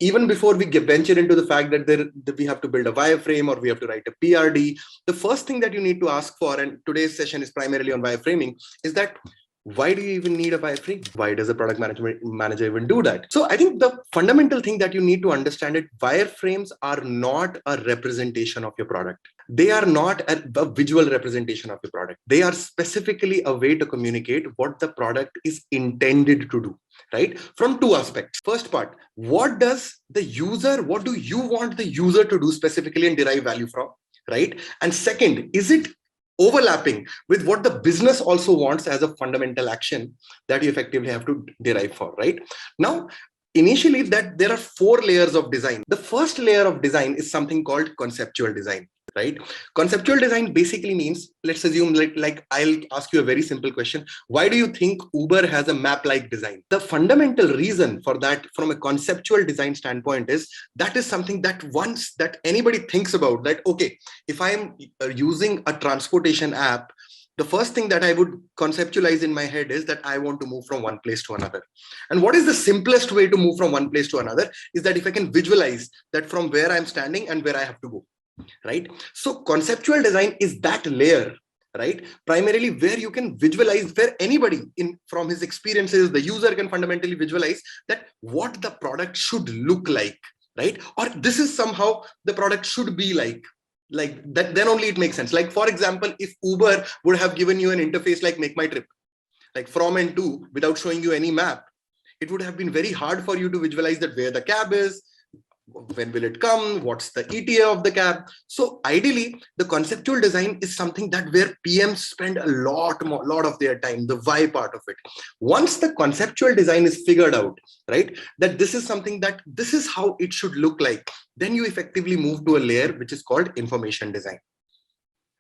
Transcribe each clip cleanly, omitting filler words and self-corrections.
even before we venture into the fact that we have to build a wireframe or we have to write a PRD, the first thing that you need to ask for, and today's session is primarily on wireframing, is that why do you even need a wireframe? Why does a product manager even do that? So I think the fundamental thing that you need to understand is wireframes are not a representation of your product. They are not a visual representation of your product. They are specifically a way to communicate what the product is intended to do, right? From two aspects. First part, what do you want the user to do specifically and derive value from, right? And second, is it overlapping with what the business also wants as a fundamental action that you effectively have to derive for, right? Now, initially that there are 4 layers of design. The first layer of design is something called conceptual design, right? Conceptual design basically means, let's assume like I'll ask you a very simple question. Why do you think Uber has a map-like design? The fundamental reason for that from a conceptual design standpoint is that is something that once that anybody thinks about that, okay, if I'm using a transportation app, the first thing that I would conceptualize in my head is that I want to move from one place to another. And what is the simplest way to move from one place to another is that if I can visualize that from where I'm standing and where I have to go, right? So conceptual design is that layer, right? Primarily where you can visualize, where anybody from his experiences, the user can fundamentally visualize that what the product should look like, right? Or this is somehow the product should be like that, then only it makes sense. Like, for example, if Uber would have given you an interface like Make My Trip, like from and to, without showing you any map, it would have been very hard for you to visualize that where the cab is, when will it come, what's the ETA of the cab. So ideally, the conceptual design is something that where PMs spend a lot of their time, the why part of it. Once the conceptual design is figured out, right, that this is something that this is how it should look like, then you effectively move to a layer which is called information design,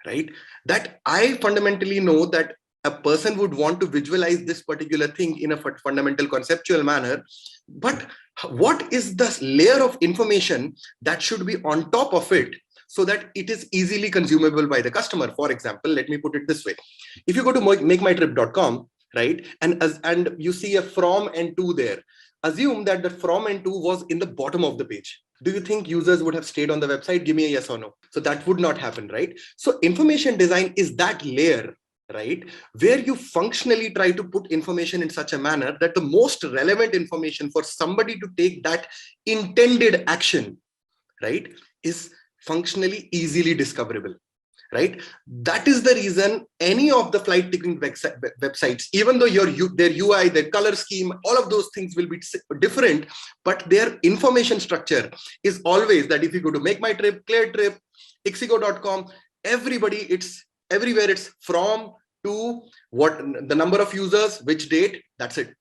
right? That I fundamentally know that a person would want to visualize this particular thing in a fundamental conceptual manner, but what is the layer of information that should be on top of it so that it is easily consumable by the customer? For example, let me put it this way. If you go to makemytrip.com, right, and you see a from and to there, assume that the from and to was in the bottom of the page. Do you think users would have stayed on the website? Give me a yes or no. So that would not happen, right? So information design is that layer, right, where you functionally try to put information in such a manner that the most relevant information for somebody to take that intended action, right, is functionally easily discoverable, right? That is the reason any of the flight ticketing websites, even though their UI, their color scheme, all of those things will be different, but their information structure is always that if you go to Make My Trip, Clear Trip, ixigo.com, everywhere it's from to what the number of users, which date, that's it,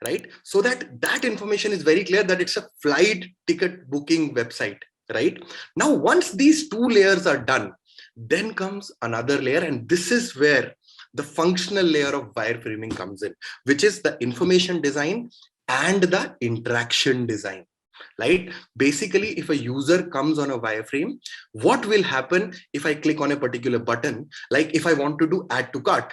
right? So that information is very clear that it's a flight ticket booking website, right? Now, once these 2 layers are done, then comes another layer, and this is where the functional layer of wireframing comes in, which is the information design and the interaction design. Right? Basically, if a user comes on a wireframe, what will happen if I click on a particular button? Like if I want to do add to cart,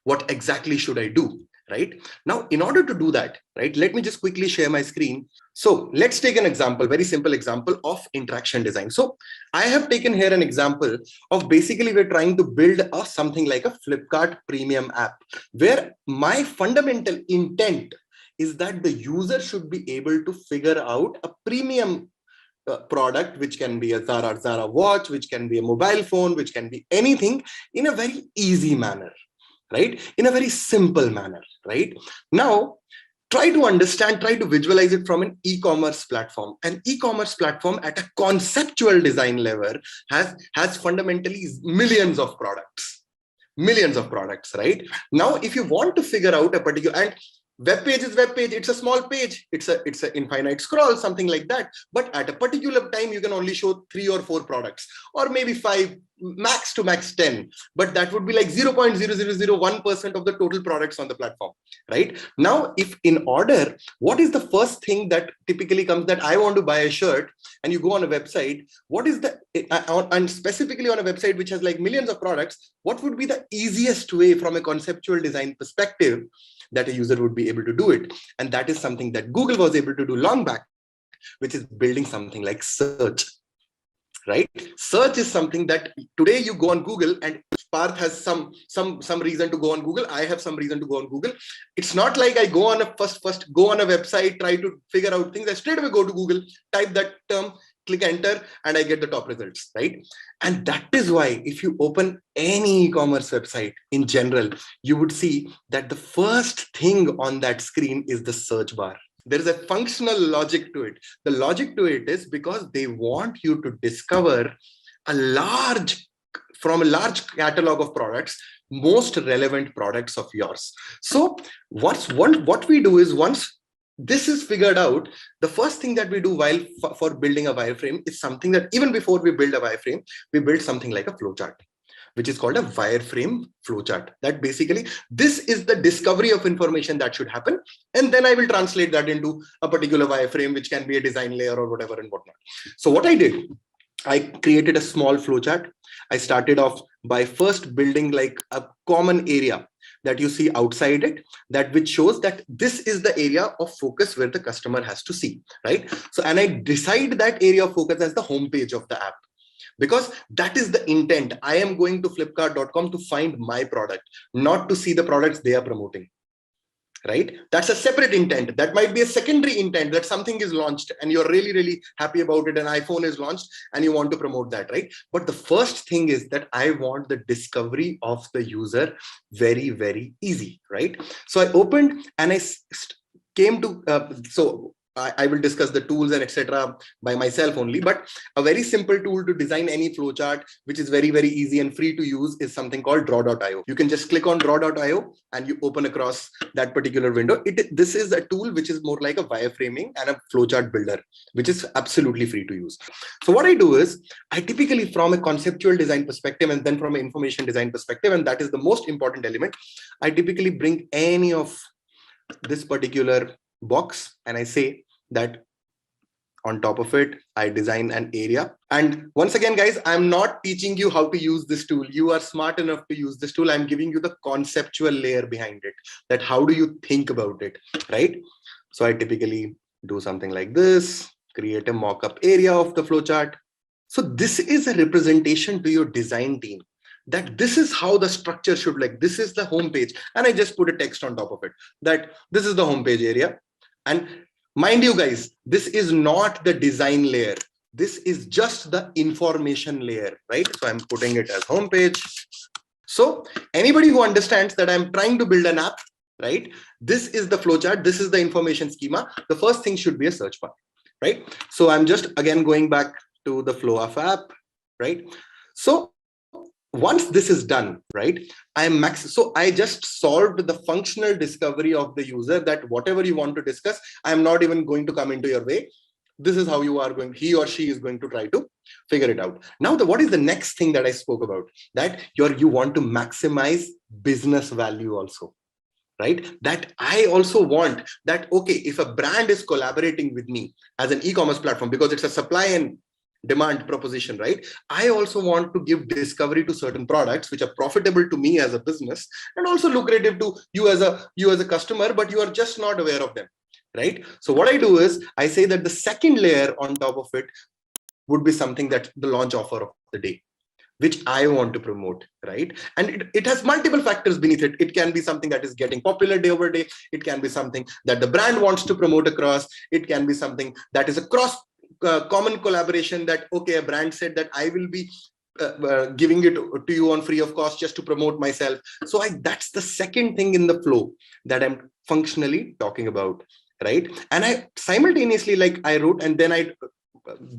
what exactly should I do? Right? Now, in order to do that, right, let me just quickly share my screen. So let's take an example, very simple example of interaction design. So I have taken here an example of basically we're trying to build something like a Flipkart premium app, where my fundamental intent is that the user should be able to figure out a premium product, which can be a Zara watch, which can be a mobile phone, which can be anything, in a very easy manner, right? In a very simple manner, right? Now, try to understand, try to visualize it from an e-commerce platform. An e-commerce platform at a conceptual design level has fundamentally millions of products, right? Now, if you want to figure out a particular, and web page is web page, it's a small page, it's an infinite scroll, something like that. But at a particular time, you can only show 3 or 4 products, or maybe 5, max to max 10. But that would be like 0.0001% of the total products on the platform, right? Now, if in order, what is the first thing that typically comes that I want to buy a shirt, and you go on a website, what is the, and specifically on a website which has like millions of products, what would be the easiest way from a conceptual design perspective that a user would be able to do it? And that is something that Google was able to do long back, which is building something like search. Right? Search is something that today you go on Google, and Parth has some reason to go on Google. I have some reason to go on Google. It's not like I go on a first go on a website, try to figure out things. I straight away go to Google, type that term, click enter, and I get the top results, right? And that is why if you open any e-commerce website in general, you would see that the first thing on that screen is the search bar. There is a functional logic to it. The logic to it is because they want you to discover from a large catalog of products, most relevant products of yours. So what we do is, once this is figured out, the first thing that we do while for building a wireframe is something that even before we build a wireframe, we build something like a flowchart, which is called a wireframe flowchart. That basically, this is the discovery of information that should happen. And then I will translate that into a particular wireframe, which can be a design layer or whatever and whatnot. So what I did, I created a small flowchart. I started off by first building like a common area that you see outside it, that which shows that this is the area of focus where the customer has to see, right? So, and I decide that area of focus as the homepage of the app, because that is the intent. I am going to flipkart.com to find my product, not to see the products they are promoting, right? That's a separate intent. That might be a secondary intent, that something is launched and you're really, really happy about it. An iPhone is launched and you want to promote that, right? But the first thing is that I want the discovery of the user very, very easy, right? So I opened and I came to, I will discuss the tools and etc. by myself only, but a very simple tool to design any flowchart, which is very, very easy and free to use, is something called draw.io. You can just click on draw.io and you open across that particular window. This is a tool which is more like a wireframing and a flowchart builder, which is absolutely free to use. So what I do is, I typically, from a conceptual design perspective and then from an information design perspective, and that is the most important element, I typically bring any of this particular box and I say that on top of it, I design an area. And once again, guys, I'm not teaching you how to use this tool. You are smart enough to use this tool. I'm giving you the conceptual layer behind it, that how do you think about it, right? So I typically do something like this, create a mock-up area of the flowchart. So this is a representation to your design team, that this is how the structure should look. This is the home page. And I just put a text on top of it, that this is the home page area. And mind you guys, this is not the design layer. This is just the information layer, right? So I'm putting it as home page. So anybody who understands that I'm trying to build an app, right? This is the flowchart. This is the information schema. The first thing should be a search bar, right? So I'm just again going back to the flow of app, right? So once this is done, right, so I just solved the functional discovery of the user, that whatever you want to discuss, I'm not even going to come into your way. This is how he or she is going to try to figure it out. Now, what is the next thing that I spoke about? That you want to maximize business value also, right? That I also want that, okay, if a brand is collaborating with me as an e-commerce platform, because it's a supply and demand proposition, right? I also want to give discovery to certain products which are profitable to me as a business and also lucrative to you as a customer, but you are just not aware of them, right? So what I do is I say that the second layer on top of it would be something that the launch offer of the day, which I want to promote, right? And it has multiple factors beneath it. It can be something that is getting popular day over day. It can be something that the brand wants to promote across. It can be something that is a common collaboration, that, okay, a brand said that I will be giving it to you on free of cost just to promote myself. So that's the second thing in the flow that I'm functionally talking about, right? And I simultaneously, like I wrote, and then I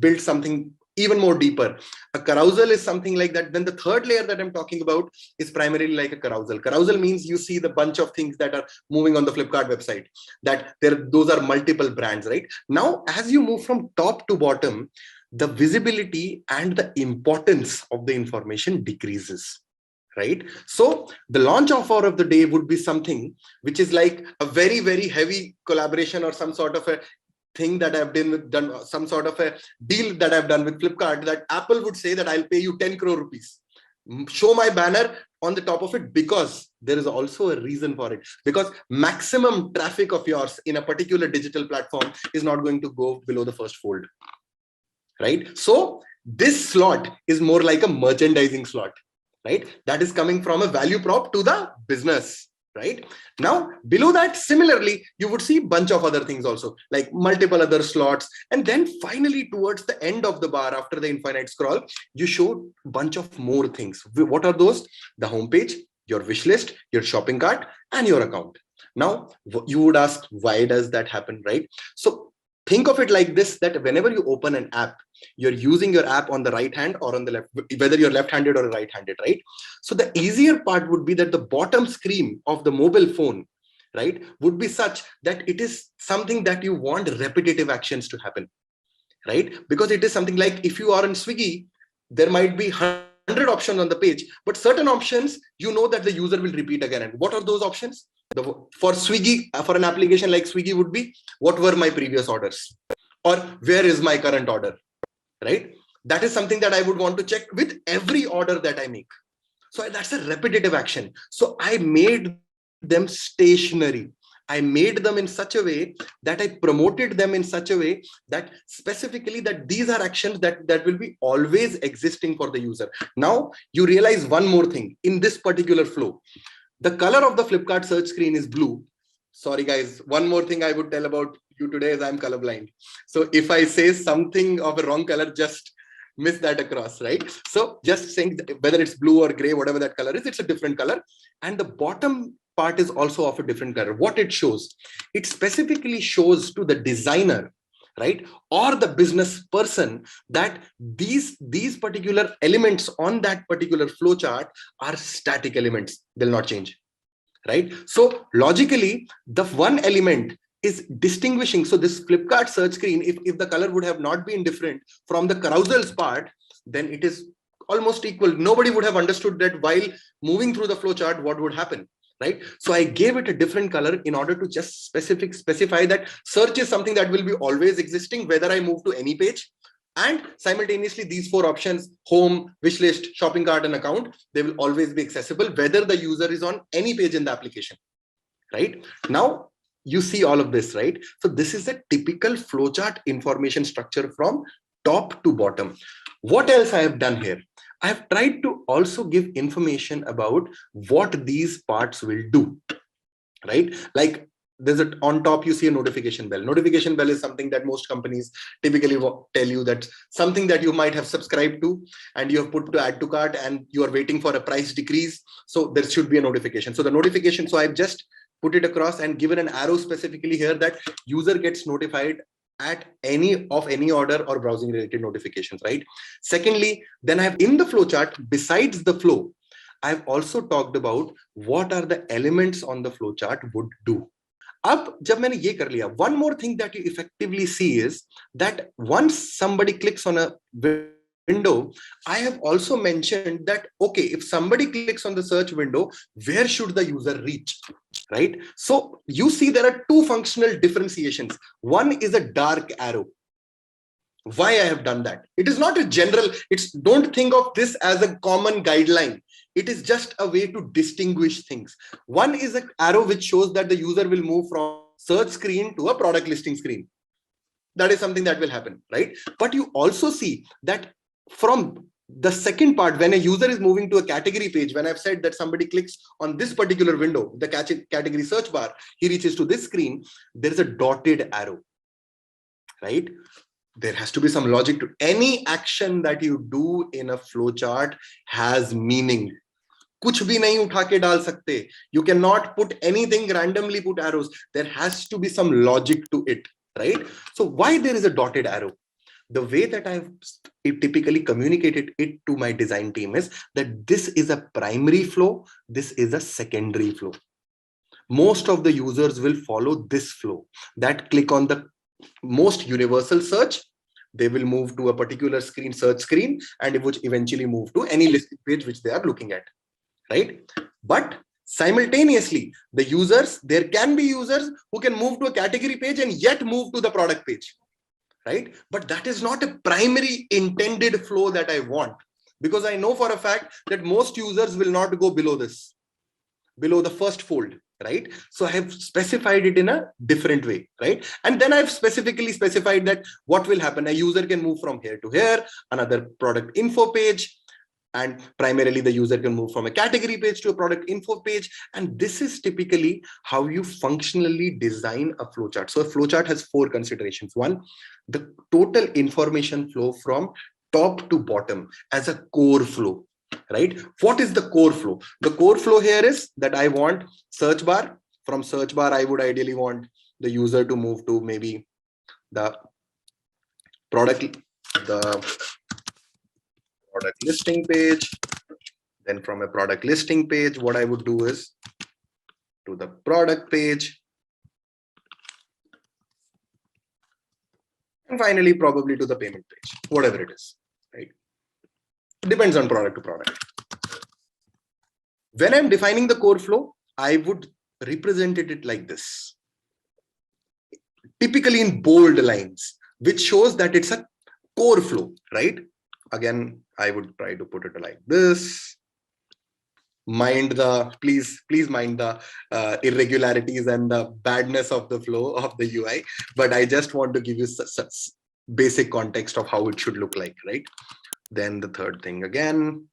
built something even more deeper. A carousel is something like that. Then the third layer that I'm talking about is primarily like a carousel. Carousel means you see the bunch of things that are moving on the Flipkart website, that those are multiple brands, right? Now, as you move from top to bottom, the visibility and the importance of the information decreases, right? So the launch offer of the day would be something which is like a very, very heavy collaboration or some sort of a thing that I've done some sort of a deal that I've done with Flipkart, that Apple would say that I'll pay you 10 crore rupees. Show my banner, on the top of it because there is also a reason for it, because maximum traffic of yours in a particular digital platform is not going to go below the first fold, right? So this slot is more like a merchandising slot, right? That is coming from a value prop to the business, right? Now below that, similarly, you would see a bunch of other things also, like multiple other slots. And then finally towards the end of the bar, after the infinite scroll, you show a bunch of more things. What are those? The homepage, your wish list, your shopping cart, and your account. Now you would ask, why does that happen, right? So think of it like this, that whenever you open an app, you're using your app on the right hand or on the left, whether you're left-handed or right-handed, right? So the easier part would be that the bottom screen of the mobile phone, right, would be such that it is something that you want repetitive actions to happen, right? Because it is something like, if you are in Swiggy, there might be 100 options on the page, but certain options, you know that the user will repeat again. And what are those options? For Swiggy, for an application like Swiggy would be, what were my previous orders? Or where is my current order? Right? That is something that I would want to check with every order that I make. So that's a repetitive action. So I made them stationary. I made them in such a way that I promoted them in such a way that specifically that these are actions that will be always existing for the user. Now you realize one more thing in this particular flow. The color of the Flipkart search screen is blue. Sorry guys, one more thing I would tell about you today is I'm colorblind. So if I say something of a wrong color, just miss that across, right? So just saying whether it's blue or gray, whatever that color is, it's a different color. And the bottom part is also of a different color. What it shows, it specifically shows to the designer, right, or the business person, that these particular elements on that particular flow chart are static elements. They'll not change, right? So logically, the one element is distinguishing. So this Flipkart search screen, if the color would have not been different from the carousels part, then it is almost equal. Nobody would have understood that while moving through the flow chart, what would happen, right? So I gave it a different color in order to just specify that search is something that will be always existing, whether I move to any page. And simultaneously, these four options, home, wish list, shopping cart, and account, they will always be accessible, whether the user is on any page in the application, right? Now, you see all of this, right? So this is a typical flowchart information structure from top to bottom. What else I have done here? I have tried to also give information about what these parts will do, right? Like there's on top, you see a notification bell. Notification bell is something that most companies typically tell you that something that you might have subscribed to and you have put to add to cart and you are waiting for a price decrease. So there should be a notification. So the notification, so I've just put it across and given an arrow specifically here that user gets notified at any order or browsing related notifications, right? Secondly, then I have in the flow chart, besides the flow, I've also talked about what are the elements on the flow chart would do. अब जब मैंने ये कर लिया, one more thing that you effectively see is that once somebody clicks on a window, I have also mentioned that, okay, if somebody clicks on the search window, where should the user reach, right? So you see there are two functional differentiations. One is a dark arrow. Why I have done that? It is not a general, don't think of this as a common guideline. It is just a way to distinguish things. One is an arrow which shows that the user will move from search screen to a product listing screen. That is something that will happen, right? But you also see that from the second part, when a user is moving to a category page, when I've said that somebody clicks on this particular window, the category search bar, he reaches to this screen, there is a dotted arrow, right? There has to be some logic to any action that you do in a flowchart has meaning. कुछ भी नहीं उठा के डाल सकते. You cannot put anything randomly, put arrows. There has to be some logic to it, right? So why there is a dotted arrow? The way that I've typically communicated it to my design team is that this is a primary flow, this is a secondary flow. Most of the users will follow this flow, that click on the most universal search, they will move to a particular screen, search screen, and it would eventually move to any listing page which they are looking at, right? But simultaneously, the users, there can be users who can move to a category page and yet move to the product page, right? But that is not a primary intended flow that I want. because I know for a fact that most users will not go below this, below the first fold, right? So I have specified it in a different way, right? And then I've specifically specified that what will happen. A user can move from here to here, another product info page, and primarily the user can move from a category page to a product info page. And this is typically how you functionally design a flowchart. So a flowchart has 4 considerations. One, the total information flow from top to bottom as a core flow, right? What is the core flow? The core flow here is that I want search bar. From search bar, I would ideally want the user to move to maybe the product listing page. Then from a product listing page, what I would do is to the product page. And finally, probably to the payment page, whatever it is, right? It depends on product to product. When I'm defining the core flow, I would represent it like this, typically in bold lines, which shows that it's a core flow, right? Again, I would try to put it like this. Please mind the irregularities and the badness of the flow of the UI, but I just want to give you such basic context of how it should look like, right? Then the third thing again.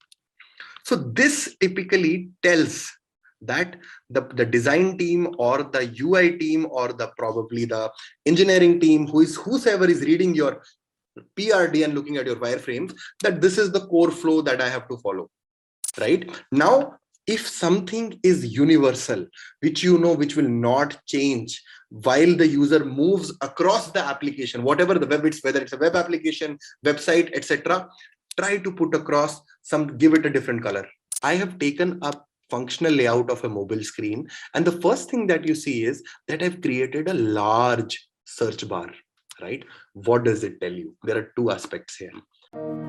So this typically tells that the design team or the UI team or probably the engineering team, whosoever is reading your PRD and looking at your wireframes, that this is the core flow that I have to follow, right? Now, if something is universal, which which will not change while the user moves across the application, whatever the web, whether it's a web application, website, etc., try to put across give it a different color. I have taken a functional layout of a mobile screen, and the first thing that you see is that I've created a large search bar, right? What does it tell you? There are 2 aspects here.